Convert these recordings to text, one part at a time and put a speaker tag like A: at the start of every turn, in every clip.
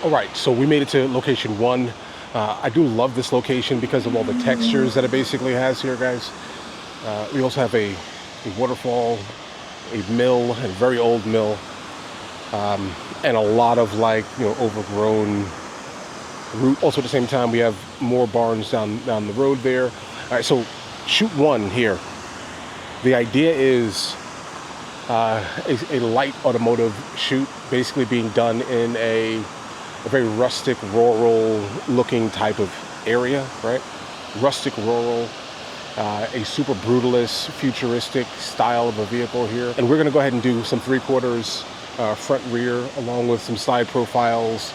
A: All right, so we made it to location 1. I do love this location because of all the textures that it basically has here, guys. We also have a waterfall, a mill, a very old mill, and a lot of overgrown root. Also at the same time, we have more barns down the road there. All right, so shoot 1 here. The idea is a light automotive shoot, basically being done in a very rustic, rural looking type of area, right? Rustic, rural, a super brutalist, futuristic style of a vehicle here. And we're gonna go ahead and do some 3/4 front rear, along with some side profiles,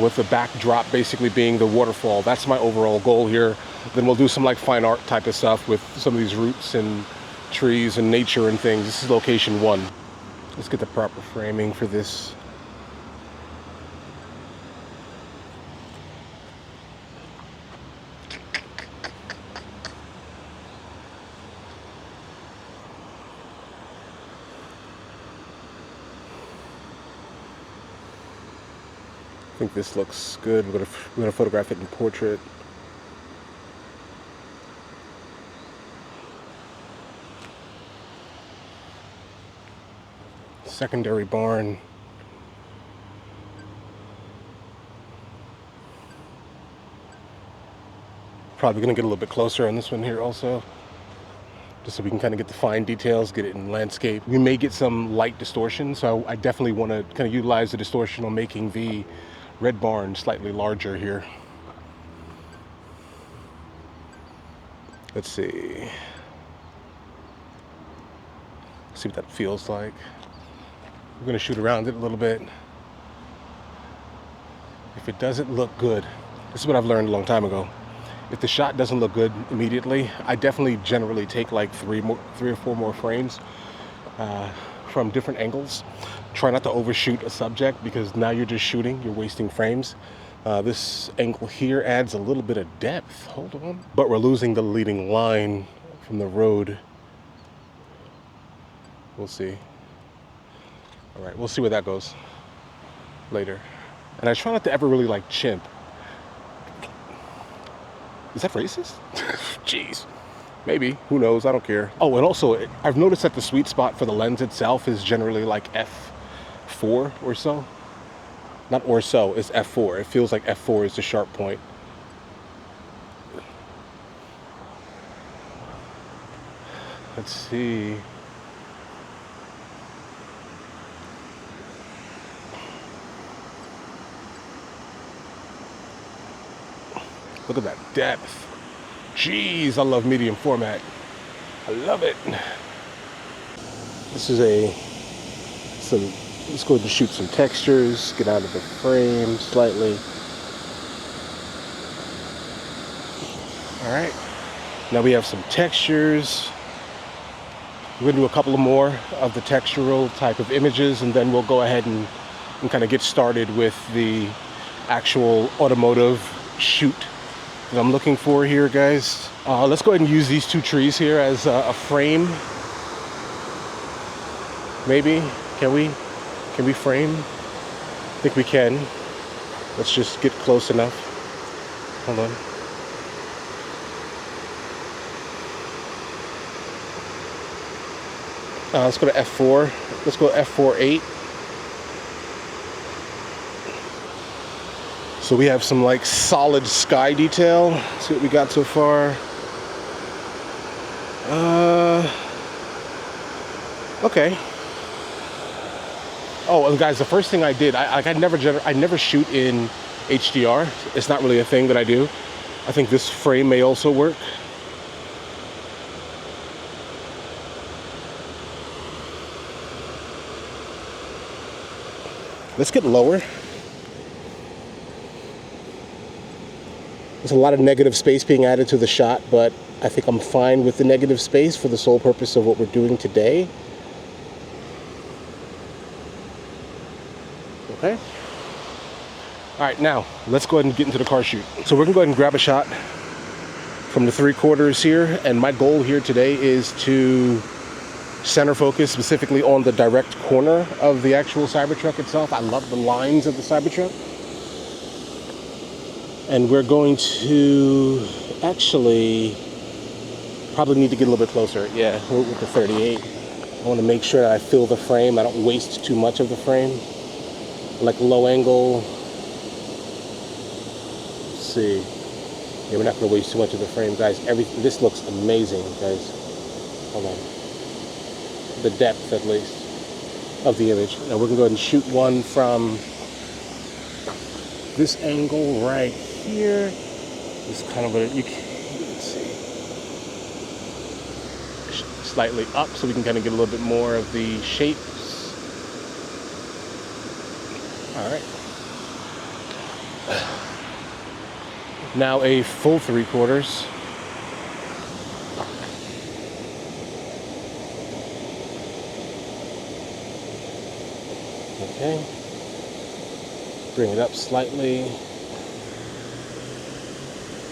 A: with the backdrop basically being the waterfall. That's my overall goal here. Then we'll do some like fine art type of stuff with some of these roots and trees and nature and things. This is location 1. Let's get the proper framing for this. I think this looks good. We're gonna photograph it in portrait. Secondary barn. Probably gonna get a little bit closer on this one here also, just so we can kind of get the fine details, get it in landscape. We may get some light distortion, so I definitely want to kind of utilize the distortion on making the red barn slightly larger here. Let's see what that feels like. We're gonna shoot around it a little bit. If it doesn't look good, this is what I've learned a long time ago. If the shot doesn't look good immediately, I definitely generally take like 3 or 4 more frames from different angles. Try not to overshoot a subject, because now you're just shooting, you're wasting frames. This angle here adds a little bit of depth. Hold on. But we're losing the leading line from the road. We'll see. All right, we'll see where that goes later. And I try not to ever really like chimp. Is that racist? Jeez. Maybe. Who knows? I don't care. Oh, and also, I've noticed that the sweet spot for the lens itself is generally like f4 or so. Not or so, it's f4. It feels like f4 is the sharp point. Let's see. Look at that depth. Jeez, I love medium format. I love it. This is let's go ahead and shoot some textures, get out of the frame slightly. All right, now we have some textures. We're gonna do a couple of more of the textural type of images, and then we'll go ahead and kind of get started with the actual automotive shoot that I'm looking for here, guys. Let's go ahead and use these 2 trees here as a frame. Maybe, can we frame? I think we can. Let's just get close enough. Hold on. Let's go to F4. Let's go F4.8. So we have some like solid sky detail. Let's see what we got so far. Okay. Oh, and guys, the first thing I did, I never shoot in HDR. It's not really a thing that I do. I think this frame may also work. Let's get lower. There's a lot of negative space being added to the shot, but I think I'm fine with the negative space for the sole purpose of what we're doing today. Okay. All right, now let's go ahead and get into the car shoot. So we're gonna go ahead and grab a shot from the 3/4 here, and my goal here today is to center focus specifically on the direct corner of the actual Cybertruck itself. I love the lines of the Cybertruck. And we're going to actually probably need to get a little bit closer. Yeah, with the 38. I want to make sure that I fill the frame. I don't waste too much of the frame. Like low angle. Let's see. Yeah, we're not going to waste too much of the frame, guys. This looks amazing, guys. Hold on. The depth, at least, of the image. Now we're going to go ahead and shoot one from this angle right here. This kind of you can see. Slightly up so we can kind of get a little bit more of the shapes. All right. Now a full 3/4. Okay. Bring it up slightly.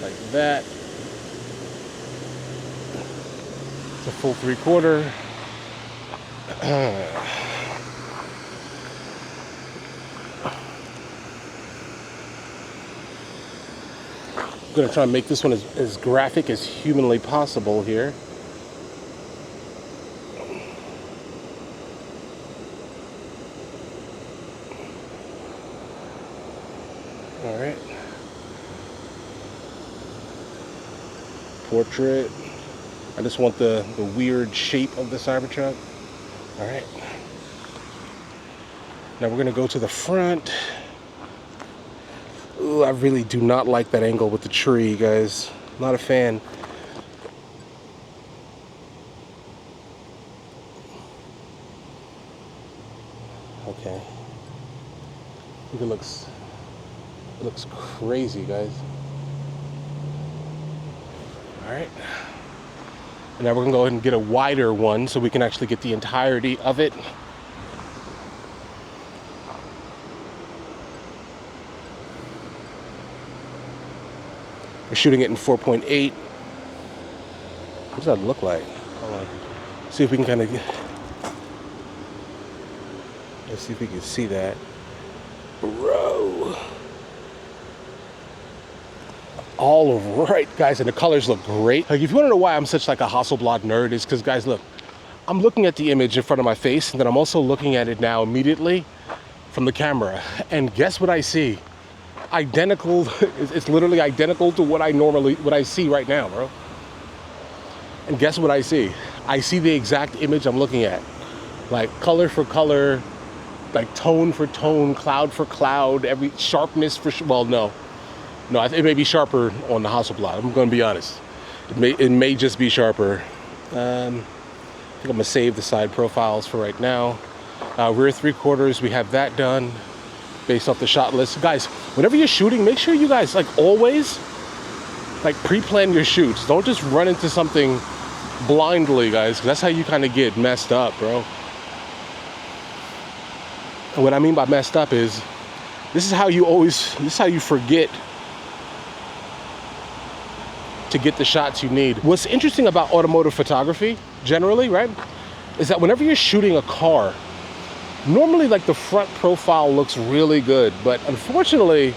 A: Like that. It's a full 3/4. I'm going to try and make this one as graphic as humanly possible here. All right. Portrait. I just want the weird shape of the Cybertruck. All right. Now we're going to go to the front. Ooh, I really do not like that angle with the tree, guys. Not a fan. Okay. I think it looks crazy, guys. All right. And now we're gonna go ahead and get a wider one so we can actually get the entirety of it. We're shooting it in 4.8. What does that look like? Hold on. See if we can kind of let's see if we can see that. Bro. All right, guys, and the colors look great. Like, if you want to know why I'm such like a Hasselblad nerd, is because, guys, look, I'm looking at the image in front of my face, and then I'm also looking at it now immediately from the camera. And guess what I see? Identical. It's literally identical to what I see right now, bro. And guess what I see? I see the exact image I'm looking at. Like color for color, like tone for tone, cloud for cloud, every sharpness for, well, no, it may be sharper on the Hasselblad. I'm going to be honest. It may just be sharper. I think I'm going to save the side profiles for right now. Rear 3/4, we have that done based off the shot list. Guys, whenever you're shooting, make sure you guys, like always, like pre-plan your shoots. Don't just run into something blindly, guys, 'cause that's how you kind of get messed up, bro. And what I mean by messed up is, this is how you forget to get the shots you need. What's interesting about automotive photography, generally, right, is that whenever you're shooting a car, normally like the front profile looks really good, but unfortunately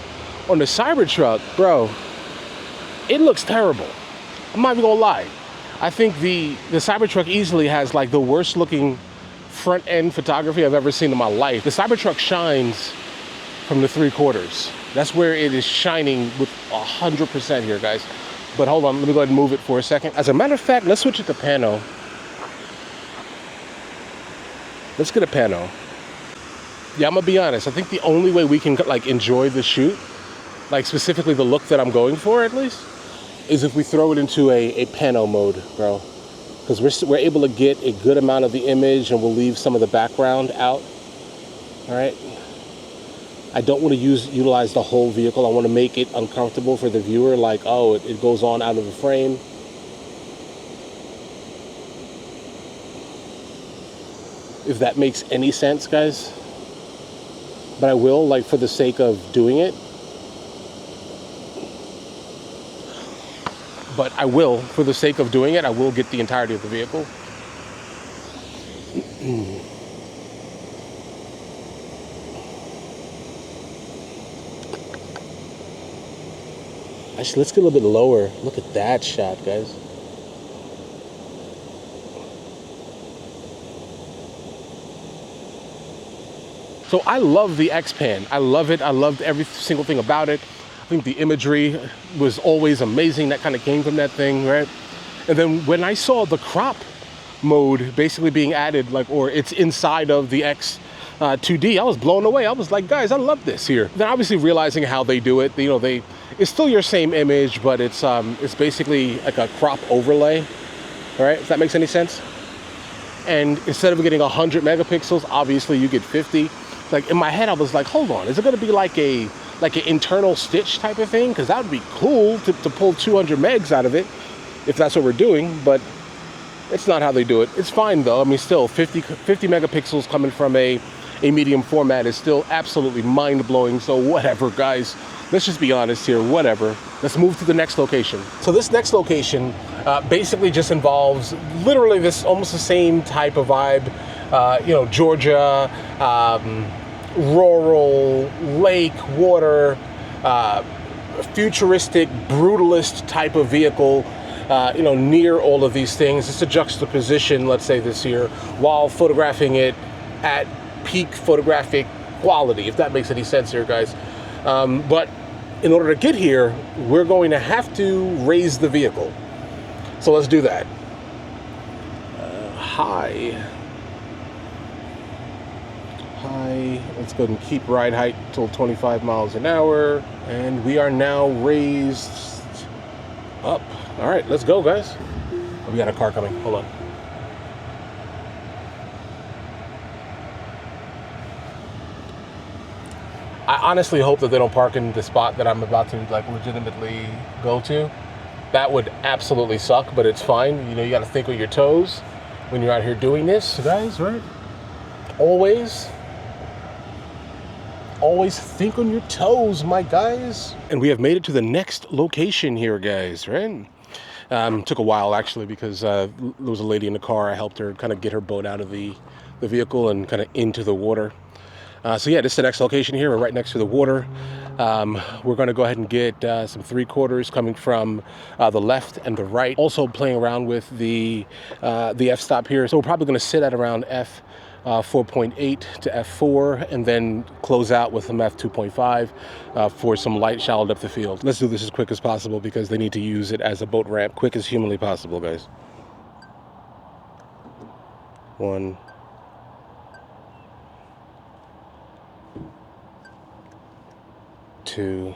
A: on the Cybertruck, bro, it looks terrible. I'm not even gonna lie. I think the Cybertruck easily has like the worst looking front end photography I've ever seen in my life. The Cybertruck shines from the 3/4. That's where it is shining with 100% here, guys. But hold on, let me go ahead and move it for a second. As a matter of fact, let's switch it to pano. Let's get a pano. Yeah, I'm gonna be honest. I think the only way we can like enjoy the shoot, like specifically the look that I'm going for at least, is if we throw it into a pano mode, bro. Because we're able to get a good amount of the image and we'll leave some of the background out. All right. I don't want to utilize the whole vehicle. I want to make it uncomfortable for the viewer, like, oh, it goes on out of the frame. If that makes any sense, guys. But I will, like, for the sake of doing it. But I will, for the sake of doing it, I will get the entirety of the vehicle. Actually, let's get a little bit lower. Look at that shot, guys. So I love the X-Pan. I love it. I loved every single thing about it. I think the imagery was always amazing. That kind of came from that thing, right? And then when I saw the crop mode basically being added, like, or it's inside of the X2D, I was blown away. I was like, guys, I love this here. Then obviously realizing how they do it, you know, it's still your same image, but it's basically like a crop overlay, all right? If that makes any sense. And instead of getting 100 megapixels, obviously you get 50. Like in my head, I was like, hold on, is it gonna be like an internal stitch type of thing? Because that would be cool to pull 200 megs out of it, if that's what we're doing, but it's not how they do it. It's fine though. I mean, still 50 megapixels coming from a medium format is still absolutely mind-blowing. So whatever, guys, let's just be honest here, whatever. Let's move to the next location. So this next location basically just involves literally this almost the same type of vibe. You know, Georgia, rural, lake, water, futuristic, brutalist type of vehicle, you know, near all of these things. It's a juxtaposition, let's say this here, while photographing it at peak photographic quality, if that makes any sense here, guys. But in order to get here, we're going to have to raise the vehicle. So let's do that. High. Let's go ahead and keep ride height till 25 miles an hour. And we are now raised up. All right, let's go, guys. Oh, we got a car coming. Hold on. I honestly hope that they don't park in the spot that I'm about to like legitimately go to. That would absolutely suck, but it's fine. You know, you got to think with your toes when you're out here doing this, guys, right? Always think on your toes, my guys. And we have made it to the next location here, guys, right? Took a while actually because there was a lady in the car. I helped her kind of get her boat out of the vehicle and kind of into the water. So yeah, this is the next location here. We're right next to the water. We're going to go ahead and get some 3/4 coming from the left and the right. Also playing around with the f-stop here. So we're probably going to sit at around f 4.8 to f4 and then close out with some f2.5 for some light shallow depth of field. Let's do this as quick as possible because they need to use it as a boat ramp. Quick as humanly possible, guys. 1, 2,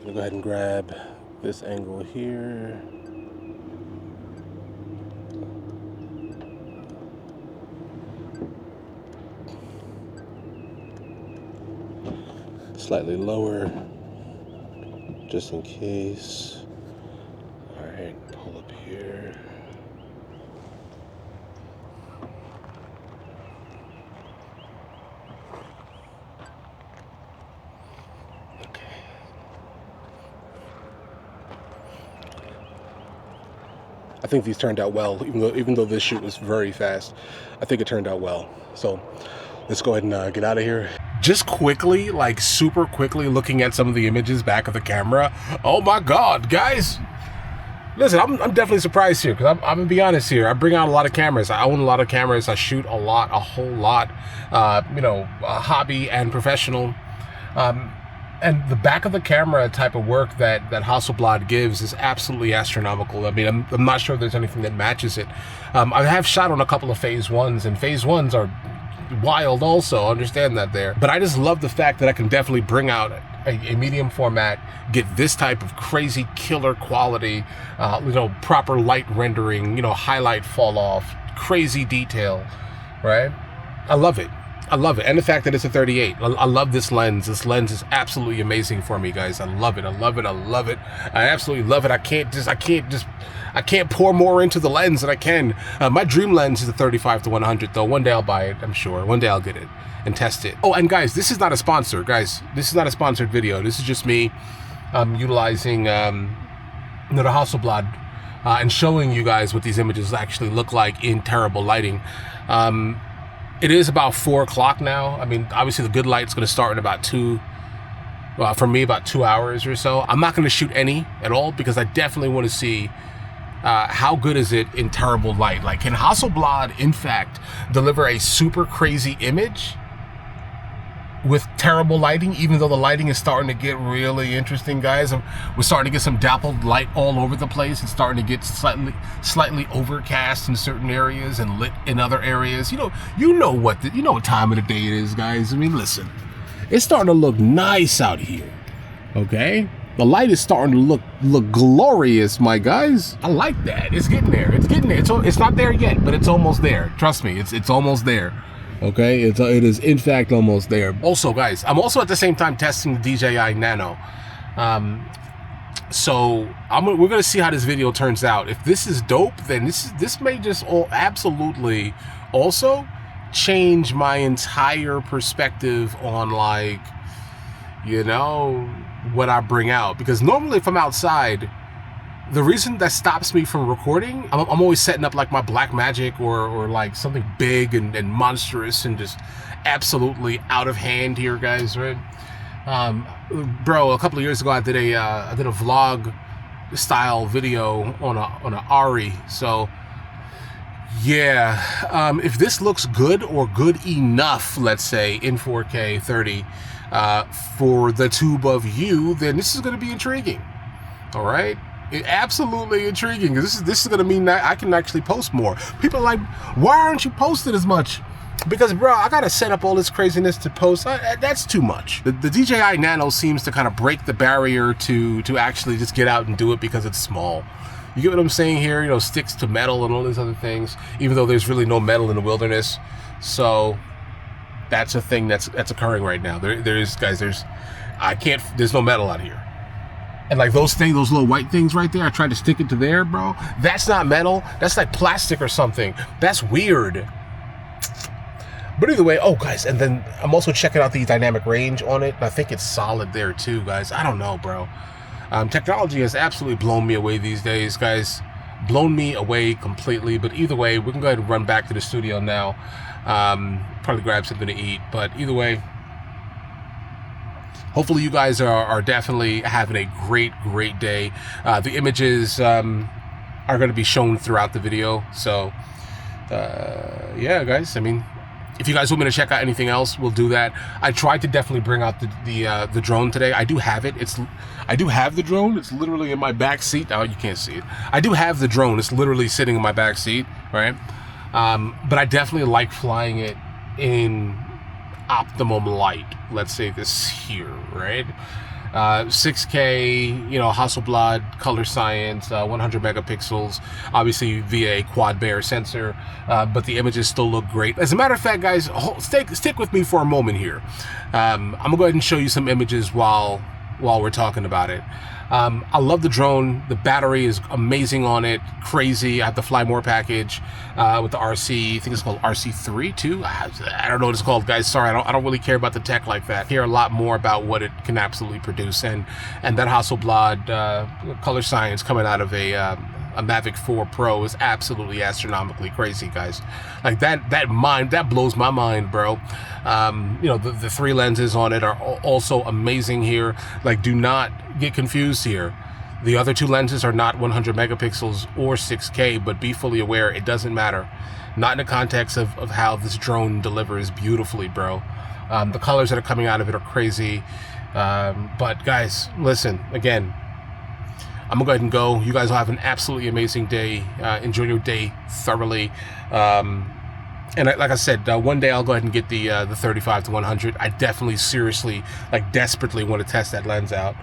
A: go ahead and grab this angle here. Slightly lower, just in case. All right, pull up here. Okay. I think these turned out well, even though this shoot was very fast. I think it turned out well. So let's go ahead and get out of here. Just quickly, like super quickly, looking at some of the images back of the camera. Oh my God, guys. Listen, I'm definitely surprised here because I'm gonna be honest here. I bring out a lot of cameras. I own a lot of cameras. I shoot a whole lot, you know, hobby and professional. And the back of the camera type of work that Hasselblad gives is absolutely astronomical. I mean, I'm not sure there's anything that matches it. I have shot on a couple of phase ones, and phase ones are wild also, understand that there. But I just love the fact that I can definitely bring out a medium format, get this type of crazy killer quality, you know, proper light rendering, you know, highlight fall off, crazy detail, right? I love it. I love it. And the fact that it's a 38. I love this lens. This lens is absolutely amazing for me, guys. I love it. I love it. I love it. I absolutely love it. I can't pour more into the lens than I can. My dream lens is a 35-100 though. One day I'll buy it, I'm sure. One day I'll get it and test it. Oh, and guys, this is not a sponsor, guys. This is not a sponsored video. This is just me utilizing you know, the Hasselblad and showing you guys what these images actually look like in terrible lighting. It is about 4 o'clock now. I mean, obviously the good light's going to start in about for me, about 2 hours or so. I'm not going to shoot any at all because I definitely want to see how good is it in terrible light. Like, can Hasselblad, in fact, deliver a super crazy image with terrible lighting, even though the lighting is starting to get really interesting, guys? We're starting to get some dappled light all over the place. It's starting to get slightly overcast in certain areas and lit in other areas. You know what time of the day it is, guys. I mean, listen, it's starting to look nice out here, okay? The light is starting to look glorious, my guys. I like that. It's getting there. It's getting there. It's not there yet, but it's almost there. Trust me, it's almost there. Okay, it is in fact almost there. Also, guys, I'm also at the same time testing the DJI Nano. So we're gonna see how this video turns out. If this is dope, then this may just absolutely also change my entire perspective on, like, what I bring out. Because normally if I'm outside, the reason that stops me from recording, I'm always setting up like my black magic or like something big and monstrous and just absolutely out of hand here, guys, right? Bro, a couple of years ago I did a vlog style video on a Ari. So yeah, if this looks good or good enough, let's say in 4K 30 for the tube of you, then this is going to be intriguing. All right, absolutely intriguing. This is going to mean that I can actually post more. People are like, why aren't you posting as much? Because, bro, I gotta set up all this craziness to post. That's too much. The DJI Nano seems to kind of break the barrier to actually just get out and do it because it's small. You get what I'm saying here? Sticks to metal and all these other things, even though there's really no metal in the wilderness. So that's a thing that's occurring right now. There's no metal out here. And like those little white things right there, I tried to stick it to there, bro. That's not metal. That's like plastic or something. That's weird. But either way, oh guys, and then I'm also checking out the dynamic range on it. And I think it's solid there too, guys. I don't know, bro. Technology has absolutely blown me away these days, guys. Blown me away completely. But either way, we can go ahead and run back to the studio now. Probably grab something to eat. But either way, hopefully you guys are definitely having a great day. The images are going to be shown throughout the video. So yeah, guys, I mean, if you guys want me to check out anything else, we'll do that. I tried to definitely bring out the drone today. I do have it. I do have the drone. It's literally in my back seat. Oh, you can't see it. I do have the drone. It's literally sitting in my back seat, right? But I definitely like flying it in optimum light. Let's say this here, right? 6K, Hasselblad color science, 100 megapixels, obviously via a quad Bayer sensor, but the images still look great. As a matter of fact, guys, stick with me for a moment here. I'm gonna go ahead and show you some images while we're talking about it. I love the drone. The battery is amazing on it. Crazy. I have the Fly More package with the RC. I think it's called RC3 too. I don't know what it's called, guys. Sorry, I don't really care about the tech like that. I care a lot more about what it can absolutely produce. And that Hasselblad color science coming out of a Mavic 4 Pro is absolutely astronomically crazy, guys. Like that blows my mind, bro. The 3 lenses on it are also amazing here. Like, do not get confused here. The other 2 lenses are not 100 megapixels or 6K, but be fully aware it doesn't matter. Not in the context of how this drone delivers beautifully, bro. The colors that are coming out of it are crazy. But guys, listen, again, I'm gonna go ahead and go. You guys will have an absolutely amazing day. Enjoy your day thoroughly. And like I said, one day I'll go ahead and get the 35 to 100. I definitely, seriously, like desperately want to test that lens out.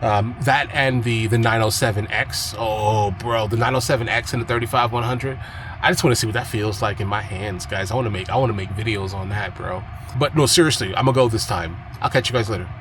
A: That and the 907X. Oh, bro, the 907X and the 35 100. I just want to see what that feels like in my hands, guys. I want to make videos on that, bro. But no, seriously, I'm gonna go this time. I'll catch you guys later.